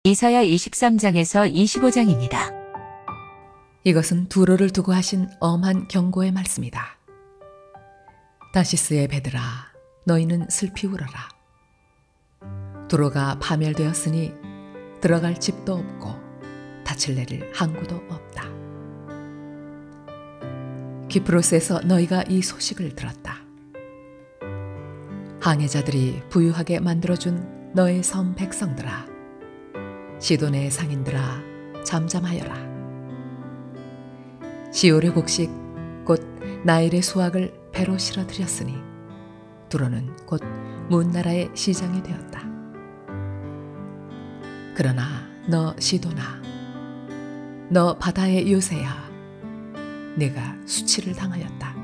이사야 23장에서 25장입니다. 이것은 두로를 두고 하신 엄한 경고의 말씀이다. 다시스의 배들아, 너희는 슬피 울어라. 두로가 파멸되었으니 들어갈 집도 없고 닫힐 내릴 항구도 없다. 키프로스에서 너희가 이 소식을 들었다. 항해자들이 부유하게 만들어준 너의 섬 백성들아, 시돈의 상인들아, 잠잠하여라. 시올의 곡식 곧 나일의 수확을 배로 실어들였으니 두로는 곧 문나라의 시장이 되었다. 그러나 너 시돈아, 너 바다의 요새야, 내가 수치를 당하였다.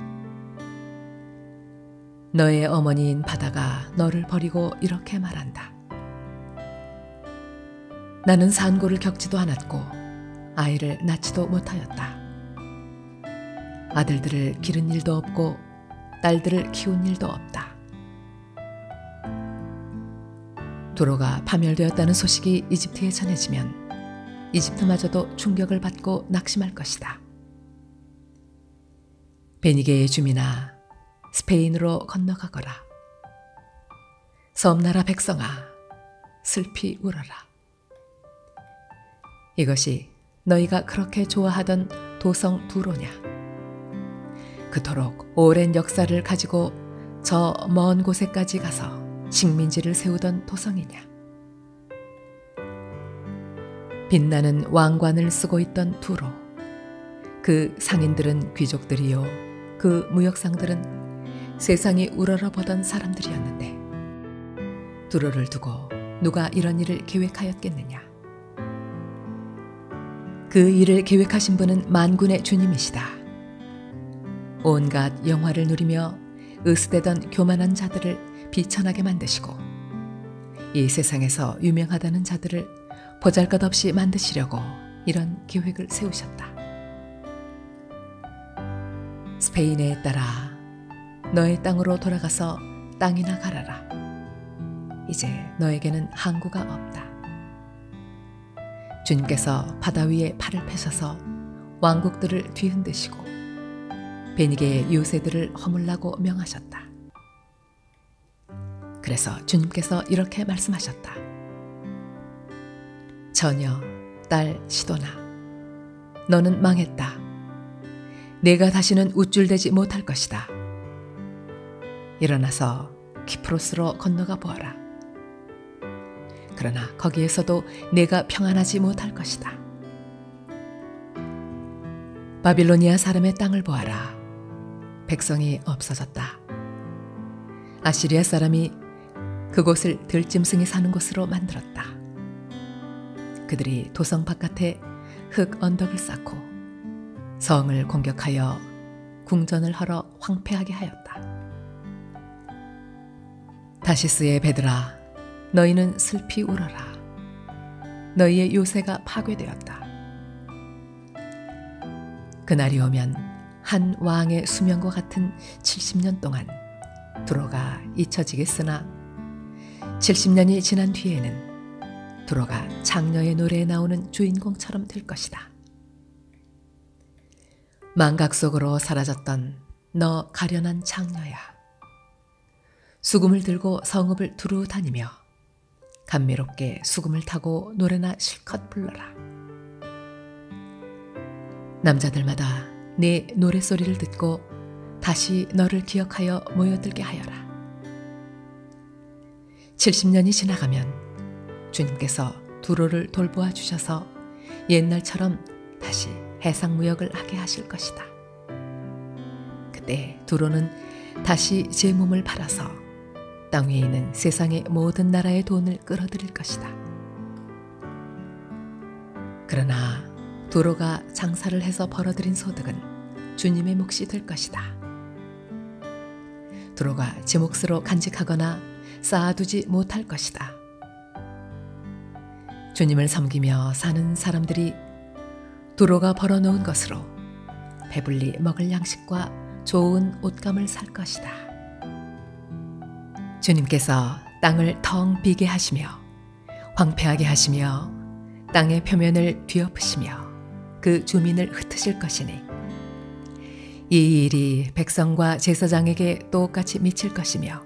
너의 어머니인 바다가 너를 버리고 이렇게 말한다. 나는 산고를 겪지도 않았고 아이를 낳지도 못하였다. 아들들을 기른 일도 없고 딸들을 키운 일도 없다. 두로가 파멸되었다는 소식이 이집트에 전해지면 이집트마저도 충격을 받고 낙심할 것이다. 베니게의 주민아, 스페인으로 건너가거라. 섬나라 백성아, 슬피 울어라. 이것이 너희가 그렇게 좋아하던 도성 두로냐? 그토록 오랜 역사를 가지고 저 먼 곳에까지 가서 식민지를 세우던 도성이냐? 빛나는 왕관을 쓰고 있던 두로, 그 상인들은 귀족들이요, 그 무역상들은 세상이 우러러보던 사람들이었는데 두로를 두고 누가 이런 일을 계획하였겠느냐? 그 일을 계획하신 분은 만군의 주님이시다. 온갖 영화를 누리며 으스대던 교만한 자들을 비천하게 만드시고 이 세상에서 유명하다는 자들을 보잘것없이 만드시려고 이런 계획을 세우셨다. 스페인에 따라 너의 땅으로 돌아가서 땅이나 갈아라. 이제 너에게는 항구가 없다. 주님께서 바다 위에 팔을 펴셔서 왕국들을 뒤흔드시고 베니게의 요새들을 허물라고 명하셨다. 그래서 주님께서 이렇게 말씀하셨다. 처녀, 딸 시도나, 너는 망했다. 내가 다시는 우쭐대지 못할 것이다. 일어나서 키프로스로 건너가 보아라. 그러나 거기에서도 내가 평안하지 못할 것이다. 바빌로니아 사람의 땅을 보아라. 백성이 없어졌다. 아시리아 사람이 그곳을 들짐승이 사는 곳으로 만들었다. 그들이 도성 바깥에 흙 언덕을 쌓고 성을 공격하여 궁전을 헐어 황폐하게 하였다. 다시스의 배들아, 너희는 슬피 울어라. 너희의 요새가 파괴되었다. 그날이 오면 한 왕의 수명과 같은 70년 동안 두로가 잊혀지겠으나 70년이 지난 뒤에는 두로가 장녀의 노래에 나오는 주인공처럼 될 것이다. 망각 속으로 사라졌던 너 가련한 장녀야. 수금을 들고 성읍을 두루 다니며 감미롭게 수금을 타고 노래나 실컷 불러라. 남자들마다 네 노랫소리를 듣고 다시 너를 기억하여 모여들게 하여라. 70년이 지나가면 주님께서 두로를 돌보아 주셔서 옛날처럼 다시 해상무역을 하게 하실 것이다. 그때 두로는 다시 제 몸을 팔아서 땅 위에 있는 세상의 모든 나라의 돈을 끌어들일 것이다. 그러나 두로가 장사를 해서 벌어들인 소득은 주님의 몫이 될 것이다. 두로가 제 몫으로 간직하거나 쌓아두지 못할 것이다. 주님을 섬기며 사는 사람들이 두로가 벌어놓은 것으로 배불리 먹을 양식과 좋은 옷감을 살 것이다. 주님께서 땅을 텅 비게 하시며 황폐하게 하시며 땅의 표면을 뒤엎으시며 그 주민을 흩으실 것이니 이 일이 백성과 제사장에게 똑같이 미칠 것이며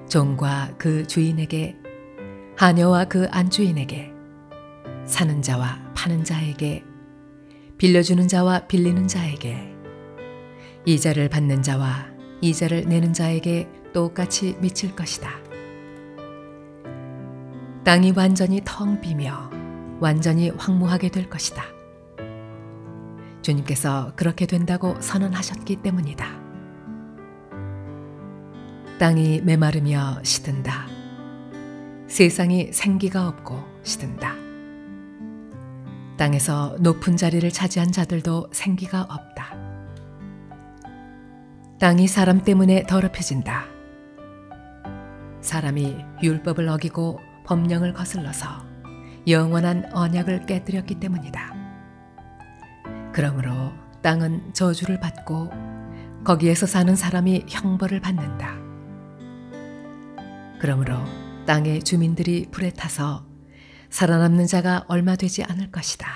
종과 그 주인에게 하녀와 그 안주인에게 사는 자와 파는 자에게 빌려주는 자와 빌리는 자에게 이자를 받는 자와 이자를 내는 자에게 똑같이 미칠 것이다. 땅이 완전히 텅 비며 완전히 황무하게 될 것이다. 주님께서 그렇게 된다고 선언하셨기 때문이다. 땅이 메마르며 시든다. 세상이 생기가 없고 시든다. 땅에서 높은 자리를 차지한 자들도 생기가 없다. 땅이 사람 때문에 더럽혀진다. 사람이 율법을 어기고 법령을 거슬러서 영원한 언약을 깨뜨렸기 때문이다. 그러므로 땅은 저주를 받고 거기에서 사는 사람이 형벌을 받는다. 그러므로 땅의 주민들이 불에 타서 살아남는 자가 얼마 되지 않을 것이다.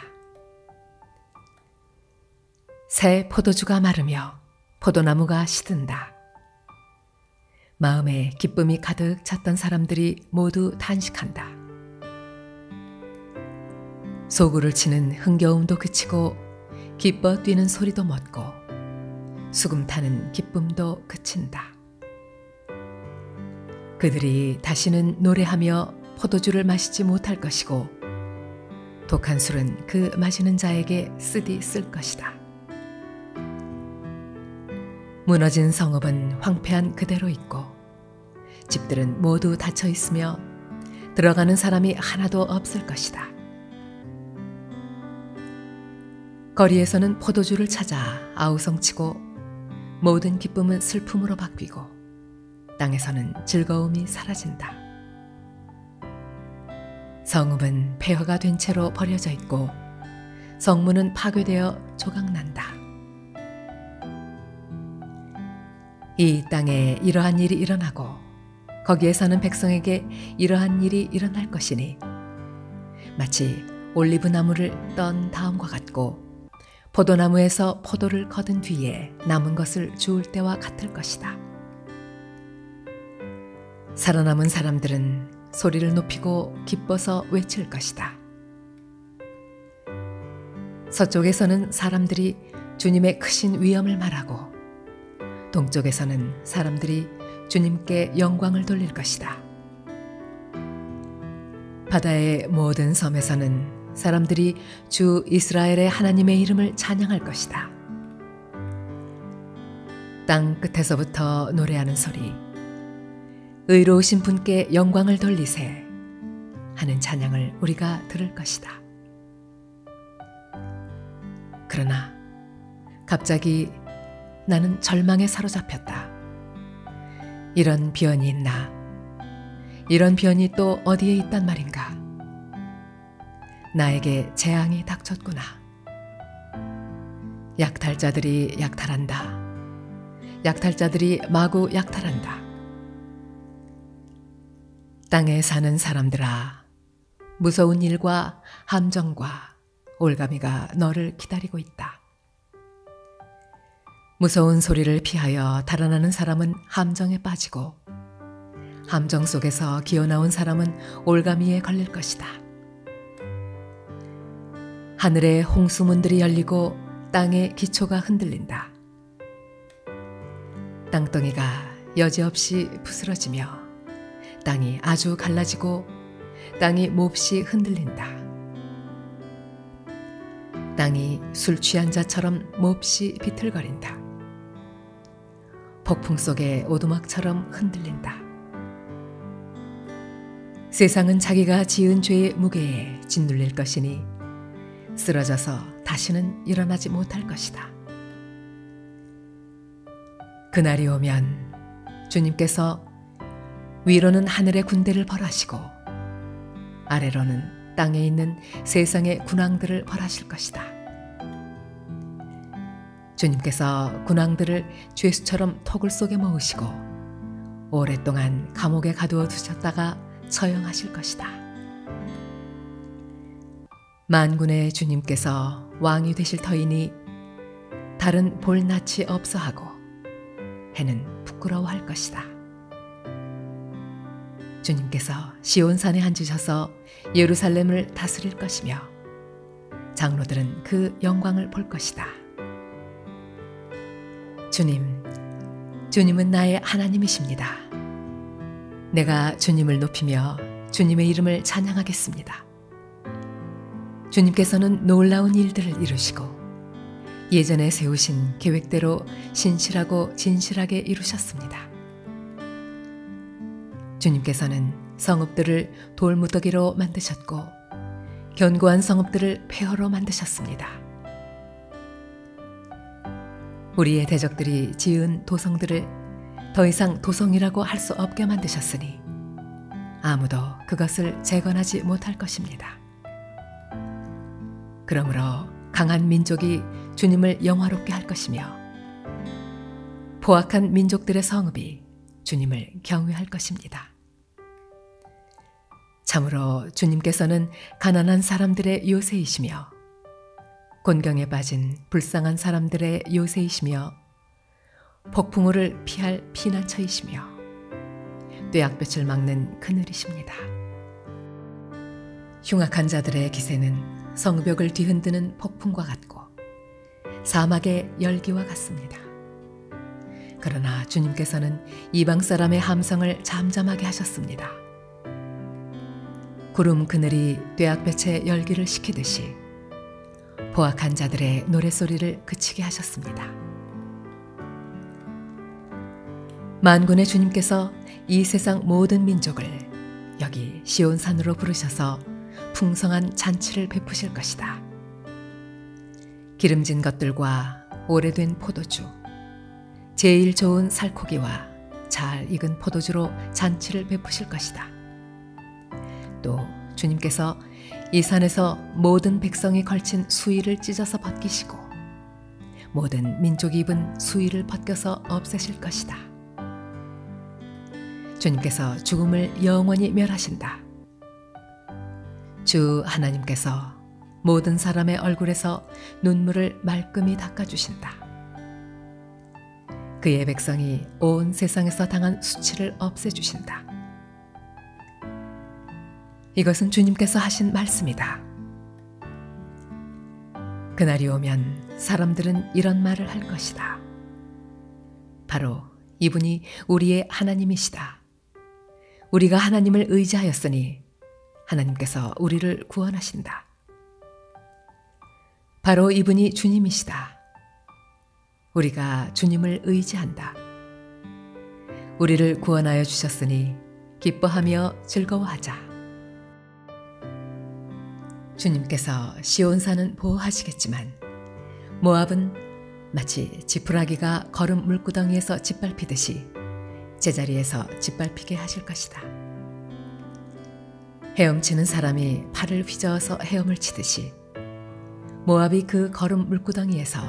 새 포도주가 마르며 포도나무가 시든다. 마음에 기쁨이 가득 찼던 사람들이 모두 탄식한다. 소구를 치는 흥겨움도 그치고 기뻐 뛰는 소리도 멎고 수금 타는 기쁨도 그친다. 그들이 다시는 노래하며 포도주를 마시지 못할 것이고 독한 술은 그 마시는 자에게 쓰디 쓸 것이다. 무너진 성읍은 황폐한 그대로 있고 집들은 모두 닫혀 있으며 들어가는 사람이 하나도 없을 것이다. 거리에서는 포도주를 찾아 아우성치고 모든 기쁨은 슬픔으로 바뀌고 땅에서는 즐거움이 사라진다. 성읍은 폐허가 된 채로 버려져 있고 성문은 파괴되어 조각난다. 이 땅에 이러한 일이 일어나고 거기에 사는 백성에게 이러한 일이 일어날 것이니 마치 올리브 나무를 떤 다음과 같고 포도나무에서 포도를 거둔 뒤에 남은 것을 주울 때와 같을 것이다. 살아남은 사람들은 소리를 높이고 기뻐서 외칠 것이다. 서쪽에서는 사람들이 주님의 크신 위엄을 말하고 동쪽에서는 사람들이 주님께 영광을 돌릴 것이다. 바다의 모든 섬에서는 사람들이 주 이스라엘의 하나님의 이름을 찬양할 것이다. 땅 끝에서부터 노래하는 소리, 의로우신 분께 영광을 돌리세 하는 찬양을 우리가 들을 것이다. 그러나 갑자기 나는 절망에 사로잡혔다. 이런 변이 있나? 이런 변이 또 어디에 있단 말인가? 나에게 재앙이 닥쳤구나. 약탈자들이 약탈한다. 약탈자들이 마구 약탈한다. 땅에 사는 사람들아, 무서운 일과 함정과 올가미가 너를 기다리고 있다. 무서운 소리를 피하여 달아나는 사람은 함정에 빠지고 함정 속에서 기어나온 사람은 올가미에 걸릴 것이다. 하늘의 홍수문들이 열리고 땅의 기초가 흔들린다. 땅덩이가 여지없이 부스러지며 땅이 아주 갈라지고 땅이 몹시 흔들린다. 땅이 술 취한 자처럼 몹시 비틀거린다. 폭풍 속의 오두막처럼 흔들린다. 세상은 자기가 지은 죄의 무게에 짓눌릴 것이니 쓰러져서 다시는 일어나지 못할 것이다. 그날이 오면 주님께서 위로는 하늘의 군대를 벌하시고 아래로는 땅에 있는 세상의 군왕들을 벌하실 것이다. 주님께서 군왕들을 죄수처럼 토굴 속에 모으시고 오랫동안 감옥에 가두어 두셨다가 처형하실 것이다. 만군의 주님께서 왕이 되실 터이니 달은 볼 낯이 없어하고 해는 부끄러워할 것이다. 주님께서 시온산에 앉으셔서 예루살렘을 다스릴 것이며 장로들은 그 영광을 볼 것이다. 주님은 나의 하나님이십니다. 내가 주님을 높이며 주님의 이름을 찬양하겠습니다. 주님께서는 놀라운 일들을 이루시고 예전에 세우신 계획대로 신실하고 진실하게 이루셨습니다. 주님께서는 성읍들을 돌무더기로 만드셨고 견고한 성읍들을 폐허로 만드셨습니다. 우리의 대적들이 지은 도성들을 더 이상 도성이라고 할 수 없게 만드셨으니 아무도 그것을 재건하지 못할 것입니다. 그러므로 강한 민족이 주님을 영화롭게 할 것이며 포악한 민족들의 성읍이 주님을 경외할 것입니다. 참으로 주님께서는 가난한 사람들의 요새이시며 곤경에 빠진 불쌍한 사람들의 요새이시며 폭풍우를 피할 피난처이시며 뙤약볕을 막는 그늘이십니다. 흉악한 자들의 기세는 성벽을 뒤흔드는 폭풍과 같고 사막의 열기와 같습니다. 그러나 주님께서는 이방 사람의 함성을 잠잠하게 하셨습니다. 구름 그늘이 뙤약볕의 열기를 식히듯이 포악한 자들의 노랫소리를 그치게 하셨습니다. 만군의 주님께서 이 세상 모든 민족을 여기 시온산으로 부르셔서 풍성한 잔치를 베푸실 것이다. 기름진 것들과 오래된 포도주, 제일 좋은 살코기와 잘 익은 포도주로 잔치를 베푸실 것이다. 또 주님께서 이 산에서 모든 백성이 걸친 수의를 찢어서 벗기시고 모든 민족이 입은 수의를 벗겨서 없애실 것이다. 주님께서 죽음을 영원히 멸하신다. 주 하나님께서 모든 사람의 얼굴에서 눈물을 말끔히 닦아주신다. 그의 백성이 온 세상에서 당한 수치를 없애주신다. 이것은 주님께서 하신 말씀이다. 그날이 오면 사람들은 이런 말을 할 것이다. 바로 이분이 우리의 하나님이시다. 우리가 하나님을 의지하였으니 하나님께서 우리를 구원하신다. 바로 이분이 주님이시다. 우리가 주님을 의지한다. 우리를 구원하여 주셨으니 기뻐하며 즐거워하자. 주님께서 시온산은 보호하시겠지만 모압은 마치 지푸라기가 거름 물구덩이에서 짓밟히듯이 제자리에서 짓밟히게 하실 것이다. 헤엄치는 사람이 팔을 휘저어서 헤엄을 치듯이 모압이 그 거름 물구덩이에서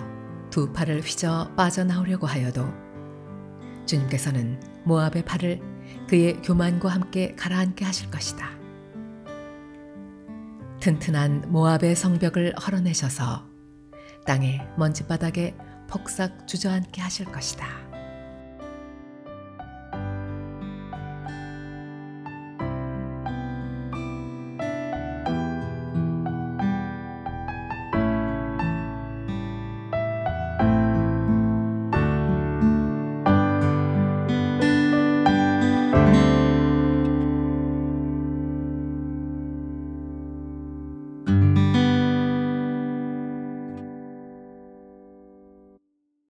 두 팔을 휘저어 빠져나오려고 하여도 주님께서는 모압의 팔을 그의 교만과 함께 가라앉게 하실 것이다. 튼튼한 모압의 성벽을 헐어내셔서 땅의 먼지바닥에 폭삭 주저앉게 하실 것이다.